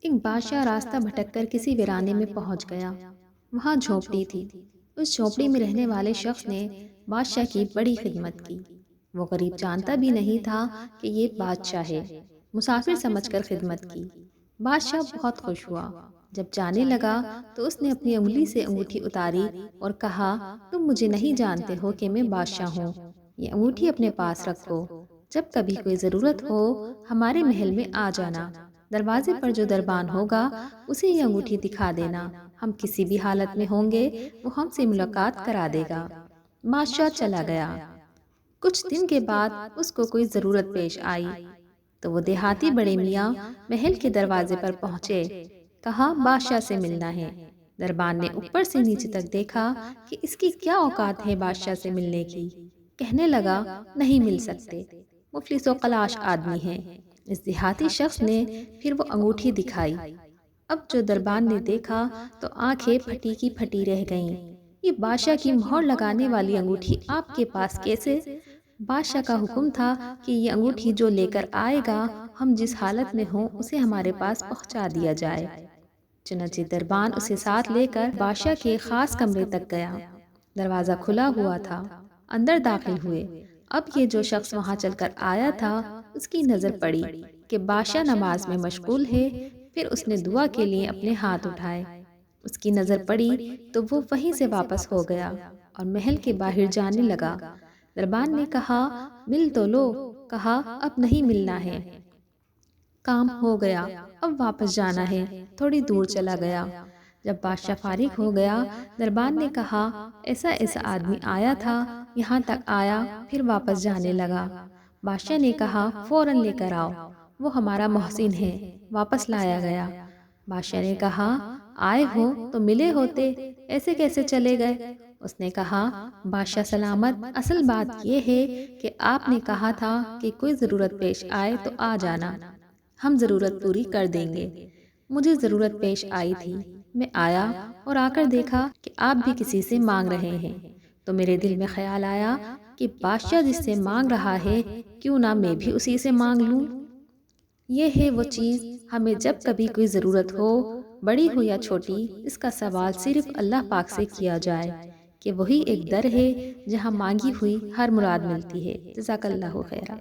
ایک بادشاہ راستہ بھٹک کر کسی ویرانے میں پہنچ گیا۔ وہاں جھونپڑی تھی۔ اس جھونپڑی میں رہنے والے شخص نے بادشاہ کی بڑی خدمت کی۔ وہ غریب جانتا بھی نہیں تھا کہ یہ بادشاہ ہے۔ مسافر سمجھ کر خدمت کی۔ بادشاہ بہت خوش ہوا۔ جب جانے لگا تو اس نے اپنی انگلی سے انگوٹھی اتاری اور کہا، تم مجھے نہیں جانتے ہو کہ میں بادشاہ ہوں۔ یہ انگوٹھی اپنے پاس رکھو۔ جب کبھی کوئی ضرورت ہو ہمارے محل میں آ جانا۔ دروازے پر جو دربان ہوگا اسے یہ انگوٹھی دکھا دینا۔ ہم کسی بھی حالت میں ہوں گے وہ ہم سے ملاقات کرا دے گا۔ بادشاہ چلا گیا۔ کچھ دن کے بعد اس کو کوئی ضرورت پیش آئی تو وہ دیہاتی بڑے میاں محل کے دروازے پر پہنچے۔ کہا، بادشاہ سے ملنا ہے۔ دربان نے اوپر سے نیچے تک دیکھا کہ اس کی کیا اوقات ہے بادشاہ سے ملنے کی۔ کہنے لگا، نہیں مل سکتے، مفلس و قلاش آدمی ہے۔ اس دیہاتی شخص نے پھر وہ انگوٹھی دکھائی۔ اب جو دربان نے دیکھا تو آنکھیں پھٹی کی پھٹی رہ گئیں۔ یہ بادشاہ کی مہر لگانے والی انگوٹھی آپ کے پاس کیسے؟ بادشاہ کا حکم تھا کہ یہ انگوٹھی جو لے کر آئے گا ہم جس حالت میں ہوں اسے ہمارے پاس پہنچا دیا جائے۔ چنانچہ دربان اسے ساتھ لے کر بادشاہ کے خاص کمرے تک گیا۔ دروازہ کھلا ہوا تھا۔ اندر داخل ہوئے۔ اب یہ جو شخص وہاں چل کر آیا تھا اس کی نظر پڑی کہ بادشاہ نماز میں مشغول ہے۔ پھر اس نے دعا کے لیے اپنے ہاتھ اٹھائے۔ اس کی نظر پڑی تو وہ وہیں سے واپس ہو گیا اور محل کے باہر جانے لگا۔ دربان نے کہا، مل تو لو۔ کہا، اب نہیں ملنا ہے، کام ہو گیا، اب واپس جانا ہے۔ تھوڑی دور چلا گیا۔ جب بادشاہ فارغ ہو گیا دربان نے کہا، ایسا ایسا آدمی آیا تھا، یہاں تک آیا پھر واپس جانے لگا۔ بادشاہ نے کہا، فوراً لے کر آؤ، وہ ہمارا محسن ہے۔ واپس لایا گیا۔ بادشاہ نے کہا، آئے ہو تو ملے ہوتے، ایسے کیسے چلے گئے؟ اس نے کہا، بادشاہ سلامت، اصل بات یہ ہے کہ آپ نے کہا تھا کہ کوئی ضرورت پیش آئے تو آ جانا، ہم ضرورت پوری کر دیں گے۔ مجھے ضرورت پیش آئی تھی، میں آیا اور آ کر دیکھا کہ آپ بھی کسی سے مانگ رہے ہیں، تو میرے دل میں خیال آیا کہ بادشاہ جس سے مانگ رہا ہے کیوں نہ میں بھی اسی سے مانگ لوں۔ یہ ہے وہ چیز، ہمیں جب کبھی کوئی ضرورت ہو، بڑی ہو یا چھوٹی، اس کا سوال صرف اللہ پاک سے کیا جائے کہ وہی ایک در ہے جہاں مانگی ہوئی ہر مراد ملتی ہے۔ جزاک اللہ خیرہ۔